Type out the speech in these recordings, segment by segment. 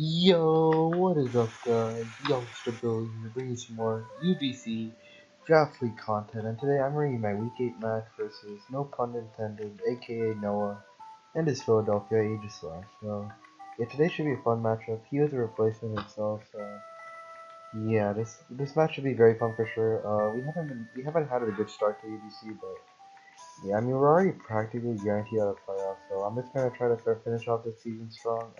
Yo, what is up guys? Youngster Bill here, bringing some more UBC Draft League content, and today I'm bringing my Week 8 match versus, no pun intended, aka Noah, and his Philadelphia Aegislash. So, yeah, today should be a fun matchup. He was a replacement himself, so yeah, this match should be very fun for sure. We haven't had a good start to UBC, but yeah, I mean we're already practically guaranteed out of playoffs, so I'm just gonna try to finish off this season strong.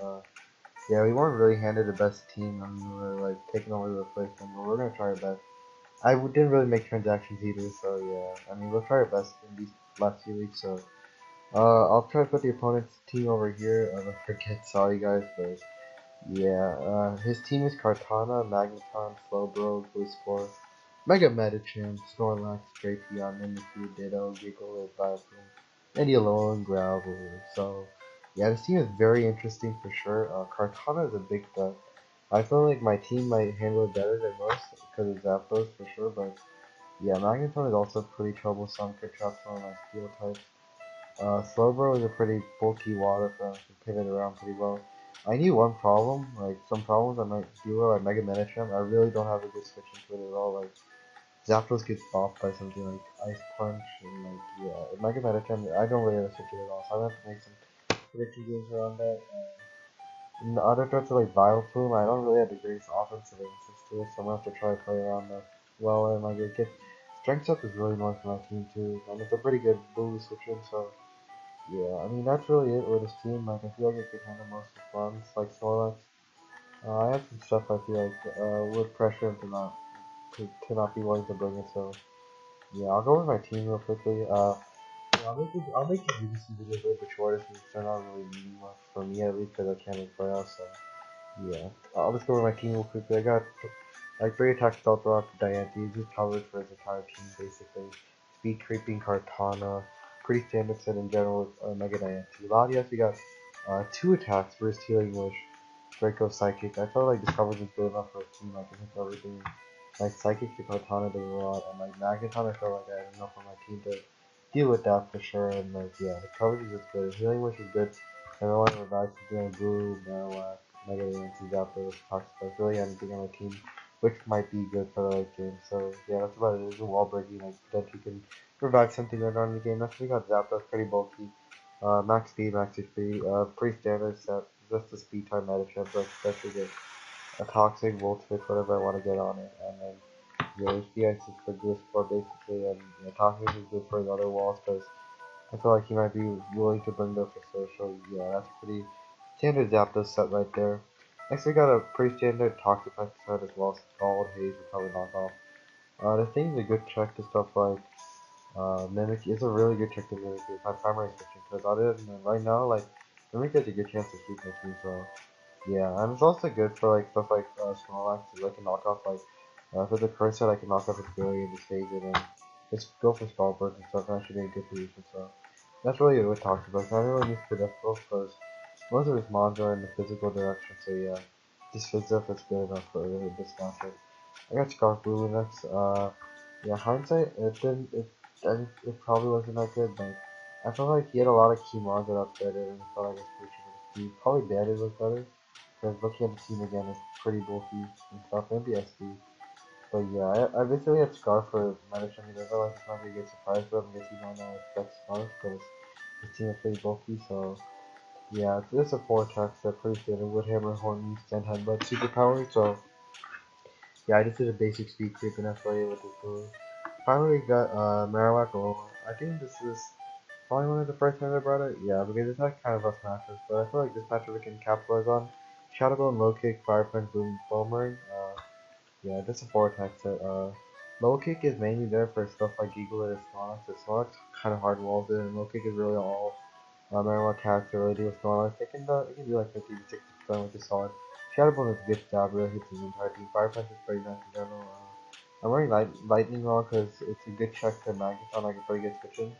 Yeah, we weren't really handed the best team. I mean, we were like taking over the replacement, but we're gonna try our best. Didn't really make transactions either, so yeah. I mean, we'll try our best in these last few weeks. So, I'll try to put the opponent's team over here. I forget, sorry guys, but yeah. His team is Kartana, Magneton, Slowbro, Bluespore, Mega Medicham, Snorlax, Drapion, Mimikyu, Ditto, Giggle, Vileplume, and Yellow and Gravel. So, yeah, this team is very interesting for sure. Kartana is a big threat. I feel like my team might handle it better than most because of Zapdos for sure, but yeah, Magneton is also pretty troublesome, could trap some of my steel types. Slowbro is a pretty bulky water for him to pivot around pretty well. I knew one problem, like some problems I might deal with like Mega Medicham. I really don't have a good switch into it at all. Like Zapdos gets buffed by something like Ice Punch and like yeah, Mega Medicham I don't really have a switch it at all. So I'm gonna have to make some predictions games around that. And the other threats are like Vileplume. I don't really have the greatest offensive answers to it, so I'm gonna have to try to play around that well and like get Strength up is really nice for my team too. And it's a pretty good blue switch in, so yeah, I mean that's really it with this team. Like I feel like it could handle most of the runs, like Snorlax. I have some stuff I feel like would pressure him to not be willing to bring it. So yeah, I'll go with my team real quickly. Yeah, I'll make the UBC videos a little bit shorter since they're not really meaning much for me at least because I can't make playoffs. So yeah, I'll just go with my team real quickly. I got like 3 attacks, Stealth Rock, Dianthe, just coverage for his entire team basically. Speed creeping Kartana, pretty standard set in general with Mega Dianthe. Latias, we got 2 attacks, Burst Healing Wish, Draco Psychic. I felt like this coverage was good enough for a team. I can hit everything. Like Psychic to Kartana does a lot, and like Magneton, I felt like I had enough on my team to deal with that for sure. And like yeah, the coverage is just good. Healing Wish is good. Everyone revives something like Blue, Marowak, Mega Dianthe, Zapdos, Toxapex, really anything on my team which might be good for the late game. So yeah, that's about it. It's a wall breaking, like that you can revive something later on in the game. That's we got Zapdos, pretty bulky. Max speed, max HP, pretty standard set. Just the speed time Medicham, but especially get a toxic Voltfish, whatever I want to get on it, and then your HP Ice is for this for basically, and toxic is good for the other walls because I feel like he might be willing to bring those for sure. So yeah, that's pretty standard Zapdos set right there. Next we got a pretty standard Toxic set as well. Scald, Haze, will probably knock off. The thing is a good check to stuff like Mimic is a really good check to Mimic if my primary switching because other than right now like Mimic has a good chance to sweep my team. So yeah, and it's also good for like stuff like Snorlax to like knock off like for the curse set I can knock off its ability and just phase it and just go for Scald Burst and stuff and that should be a good position. So that's really what talks about. I don't really need Pedestal because most of his mons are in the physical direction, so yeah, just Physip is good enough for this matchup. I got Scarf Blue next. Yeah, hindsight, it probably wasn't that good, but I felt like he had a lot of key mons that upgraded and I felt like his future was key. Probably Bandit was better, because looking at the team again is pretty bulky and stuff, maybe SD. But yeah, I basically had Scarf for Medicham because I felt like it's not gonna get surprised with him because he might not expect Scarf because his team is pretty bulky, so yeah, it's a 4 attack set, pretty standard. Woodhammer, Horny, Stand Headbutt, Superpower, so yeah, I just did a basic speed creep and that's why I with this move. Finally we got Marowak Alola. I think this is probably one of the first times I brought it. Yeah, because it's not kind of rough matches, but I feel like this matchup we can capitalize on. Shadow Ball, Low Kick, Fire Punch, Boom, Boomerang. Yeah, that's a 4 attack set. Low Kick is mainly there for stuff like Giggle and Snorlax. The Snorlax kind of hard walls it, and Low Kick is really all Marowak has to really do with Snorlax. It can do like 50 to 60%, which is solid. Shadow Ball is a good job, really hits his entire team. Fire Punch is pretty nice in general. I'm wearing Lightning Ball because it's a good check to Magneton, like a pretty good switch in,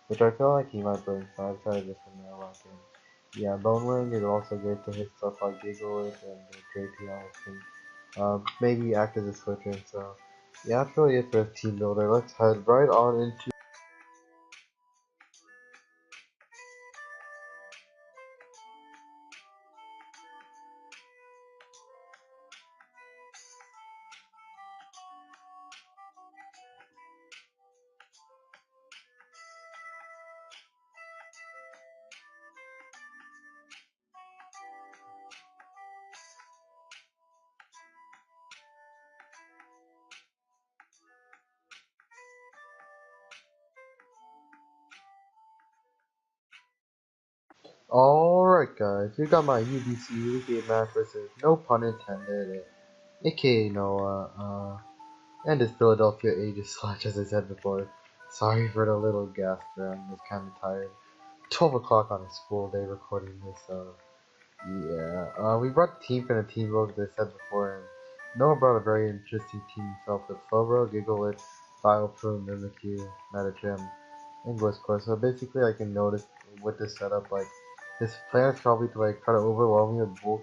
which I feel like he might bring, so I decided this one Marowak. And yeah, Bone Ring is also good to hit stuff like Giggle with and Drapion, which can maybe act as a switch in. So yeah, that's really it for the team builder. Let's head right on into Alright guys, we got my UBC Week 8 match versus, no pun intended, aka Noah, and his Philadelphia Aegislash, as I said before. Sorry for the little gasp there, I'm just kinda tired. 12 o'clock on a school day recording this, so yeah. We brought the team from the team vote, as I said before, and Noah brought a very interesting team himself with Flowbro, Gigglet, Bioplume, Mimikyu, Metagem, and Gliscor. So basically I can notice with this setup, like, his plan is probably to like try to overwhelm me with bulk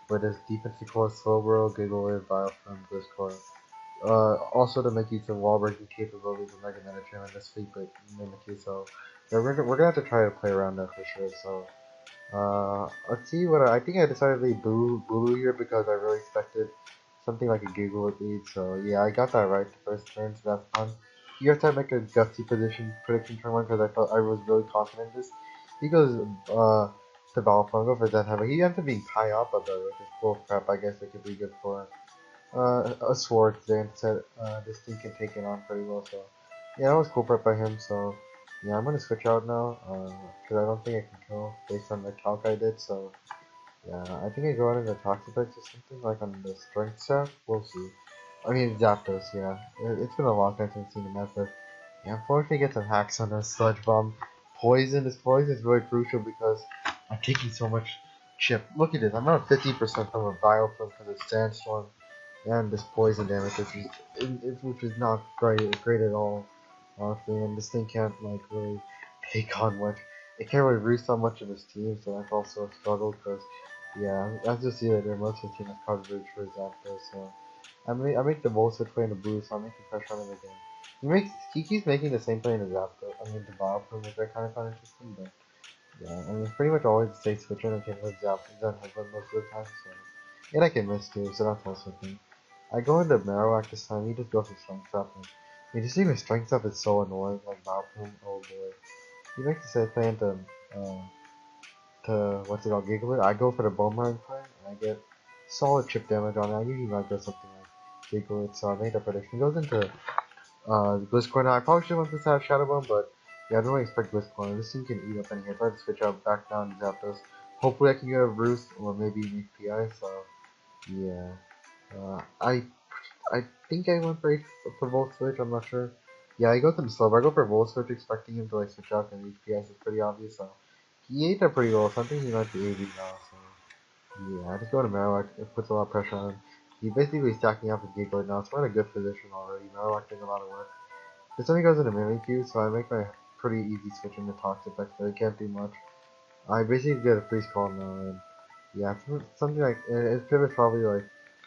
with his defensive core, Slowbro, Giggler, Bioplume, Gliscor. Also to make use of wall breaking capabilities of Mega Metagem and the Sleep Mimikyu, so yeah, we're gonna have to try to play around that for sure, so let's see what I think I decided to leave Bulu here because I really expected something like a Giggle at lead. So yeah, I got that right the first turn, so that's fun. You have to make a gusty prediction turn one because I felt I was really confident in this. He goes to Balfungo for that hammer. He ends up being high up of it, which is cool crap. I guess it could be good for a sword then said this thing can take it on pretty well. So yeah, that was cool prep by him. So yeah, I'm gonna switch out now because I don't think I can kill based on the calc I did. So yeah, I think I go out in the Toxapex or something like on the strength stuff. We'll see. I mean Zapdos, yeah. It's been a long time since I've seen the method. Yeah, unfortunately get some hacks on the Sludge Bomb. This poison is really crucial because I'm taking so much chip. Look at this, I'm at 50% from a Biofilm because of Sandstorm and this poison damage, which is not great at all, honestly. And this thing can't like really take on much. It can't really roost on much of his team, so that's also a struggle. Because yeah, as you'll see later, most of his team has coverage for Zapdos. So I make the most of play in the blue, so I'm making pressure on him again. He keeps making the same play in the Zapdos. I mean the Vileplume, which I kind of found interesting, but yeah, I mean it's pretty much always the same switcher and I can live Zapdos and Headbutt most of the time. So and I can miss too, so that's also a thing. I go into Marowak this time, he just goes for Strength Up. And, I mean, just even Strength Up is so annoying, like Malcolm, oh boy. He makes a set plan what's it called, Giggler. I go for the Boomerang plan, and I get solid chip damage on it. I usually might go something like Giggler, so I made a prediction. He goes into Gliscor now. I probably should have went to Shadow Bone, but yeah, I don't really expect Gliscor. This thing can eat up any hit. I have to switch out back down to Zapdos. Hopefully I can get a Roost, or maybe make PI, so yeah. I think I went for Volt Switch, I'm not sure. Yeah, I go to the slow, I go for Volt Switch expecting him to like switch out and HPS is pretty obvious, so he ate that pretty well, so I think he might be AV now, so yeah, I just go to Marowak, it puts a lot of pressure on him. He's basically stacking up with Giggler now, so we're in a good position already. Marowak doing a lot of work. This only goes into Mimikyu, so I make my pretty easy switch into Toxic Effect, but I can't do much. I basically get a freeze call now, and yeah, something like his pivot's probably like.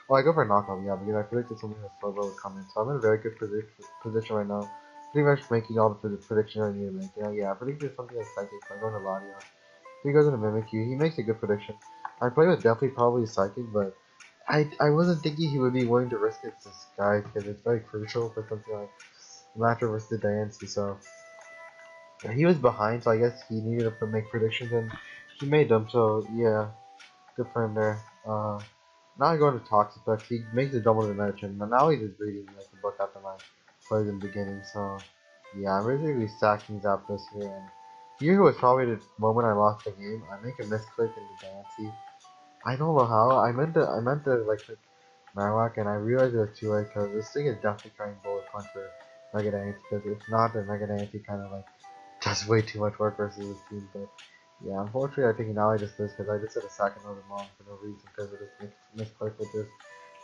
Oh, I go for a knockoff, yeah, because I predicted something with Slowbro would come in, so I'm in a very good position right now. Pretty much making all the predictions I need to make. You know, yeah, I predicted something like Psychic, so I'm going to Latios. He goes into Mimikyu, he makes a good prediction. I play with definitely probably Psychic, but I wasn't thinking he would be willing to risk it to Sky, because it's very crucial for something like Latra versus the Diancie, so he was behind, so I guess he needed to make predictions, and he made them, so yeah, good for him there. Now I go to Toxic Effects, he makes a double dimension, but now he's just reading like the book after my plays in the beginning, so yeah, I'm basically stacking Zapdos here, and here was probably the moment I lost the game. I make a misclick in the Dancy. I don't know how, I meant to like click Marowak, and I realized it was too late, because this thing is definitely trying Bullet Punch for Mega Dancy, because if not, then Mega Dancy kind of like does way too much work versus this team, but yeah, unfortunately I think now I just lose because I just hit a second of the mom for no reason because of this misclick with this.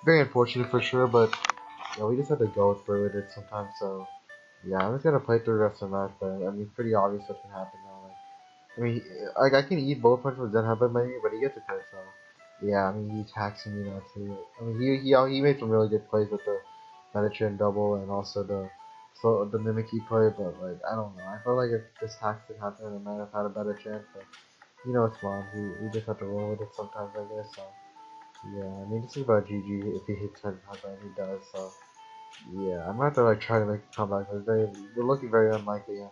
Very unfortunate for sure, but yeah, we just had to go through with it sometimes, so yeah, I'm just gonna play through the rest of the match, but I mean, it's pretty obvious what can happen now. Like, I mean, like I can eat Bullet Punch with Zen Headbutt maybe, but he gets a crit, so yeah, I mean, he's taxing me now too. I mean, he made some really good plays with the Metachin double and also the Mimikyu play, but like I don't know. I felt like if this hack did happen, I might have had a better chance. But you know, it's Mom. We just have to roll with it sometimes, I guess. So yeah, I mean, this is about GG if he hits 10 times, and he does. So yeah, I'm gonna have to like try to make a comeback. We're looking very unlikely. Yeah,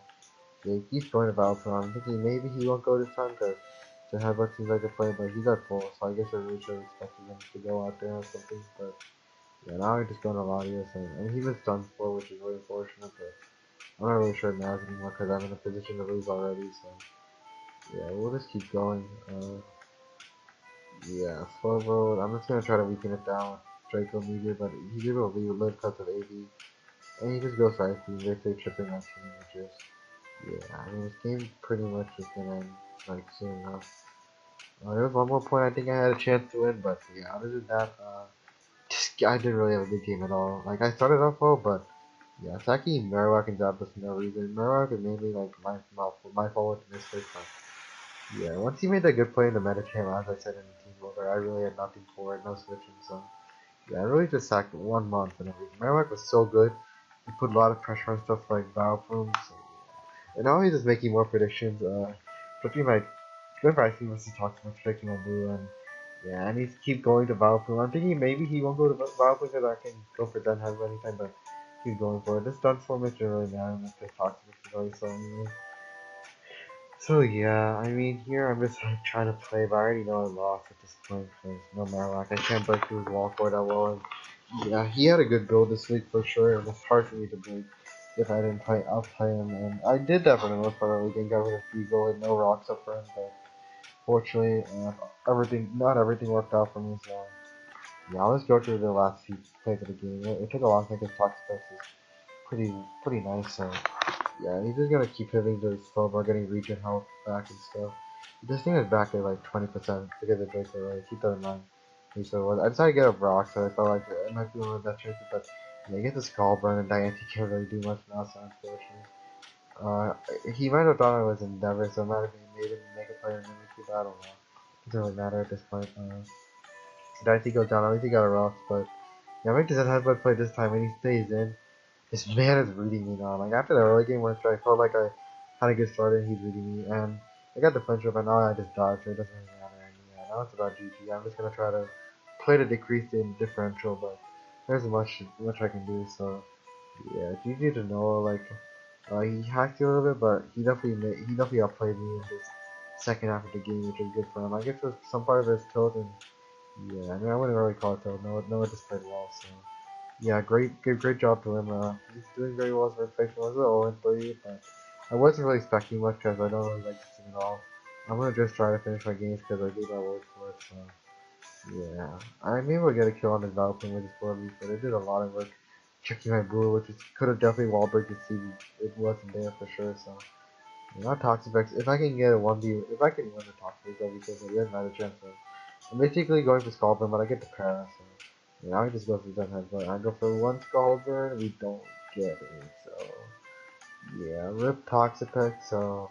he keeps going to Valtron. I'm thinking maybe he won't go this time because the headbutt seems like a play, but he's at full, so I guess I really should have expected him to go out there or something. But yeah, now I'm just going to Latios, and I mean, he was done for, which is really unfortunate. But I'm not really sure it matters anymore because I'm in a position to lose already. So Yeah, we'll just keep going. Yeah, slow road. I'm just gonna try to weaken it down with Draco Meteor, but he's able to live because of AD. And he just goes right through, basically tripping on team, which is, yeah, I mean, this game pretty much is gonna end, like, soon enough. There was one more point I think I had a chance to win, but yeah, other than that, I didn't really have a good game at all. Like, I started off well, but yeah, attacking Marowak and Drampas for no reason. Marowak is mainly like my fault with mistakes, but yeah, once he made that good play in the meta channel, as I said in the team builder, I really had nothing for it, no switching, so yeah, I really just sacked 1 month and everything. Marowak was so good, he put a lot of pressure on stuff like Valplume, so yeah. And now he's just making more predictions, especially my remember I think versus talks about predicting on Blue, and yeah, and he's keep going to Valplume. I'm thinking maybe he won't go to Valplume because I can go for Dun Head anytime, but he's going for it. This Dun formation really matters because Toxic is already so anyway. So yeah, I mean here I'm just like trying to play, but I already know I lost at this point because no Marowak. I can't break through his wall quite that well. And yeah, he had a good build this week for sure. It was hard for me to break if I didn't outplay him, and I did that for the most part. We didn't got rid of Fugo and no rocks up for him, but fortunately, not everything worked out for me. So yeah, let's go through the last few plays of the game. It took a long time because Toxic is pretty nice. So. Yeah, he's just gonna keep hitting the slow bar, getting region health back and stuff. This thing is back at like 20% because of Draco, right? Keep that in mind. I decided to get a rock, so I felt like it might be one of the best chances, but yeah, you get the skull burn and Dianthe can't really do much now, so unfortunately. He might have thought I was Endeavor, so it might have made him make a player in the I don't know. It doesn't really matter at this point. Dianthe goes down, at least he got a rock, but yeah, I make this headbutt play this time, and he stays in. This man is reading me now. Like after the early game where I felt like I had a good start and he's reading me, and I got the punch up, and now I just dodged, so it doesn't really matter anymore. Now it's about GG. I'm just gonna try to play to decrease the differential, but there's much I can do. So yeah, GG to Noah. Like he hacked a little bit, but he definitely outplayed me in this second half of the game, which is good for him. I guess it was some part of his tilt, and yeah, I mean I wouldn't really call it tilt. Noah just played well, so. Yeah, great job to him. He's doing very well as a rotation. Was it 0-3, but I wasn't really expecting much because I don't really like this team at all. I'm gonna just try to finish my games because I gave my word for it. So yeah, I'm able to get a kill on the developing with this board lead, but it did a lot of work checking my blue, which could have definitely wall break the CV. It wasn't there for sure. So not Toxic Vex. If I can get a 1v, if I can win the Toxic Vex, I'll be good. He doesn't have a chance. So I'm basically going for Scalper, but I get the para. So. Yeah, I just go for that head, but I go for one skull burn, we don't get it, so yeah, rip Toxapex, so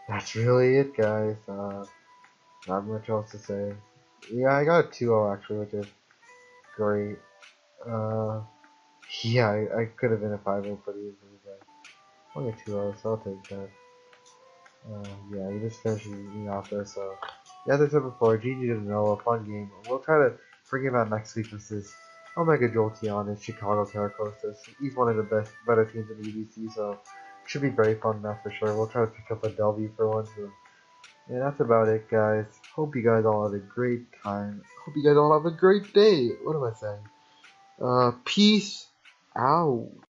that's really it guys, not much else to say. Yeah, I got a 2-0 actually, which is great. Uh, yeah, I could have been a 5-0 pretty easily, but only a 2-0, so I'll take that. Yeah, he just finished me off there, so yeah, as I said before, GG didn't know, a fun game. We'll try to bring him out next week. This is Omega Jolteon and Chicago Caracosis. He's one of the better teams in the UBC, so should be very fun, that's for sure. We'll try to pick up a W for one, so yeah, that's about it, guys. Hope you guys all had a great time. Hope you guys all have a great day. What am I saying? Peace out.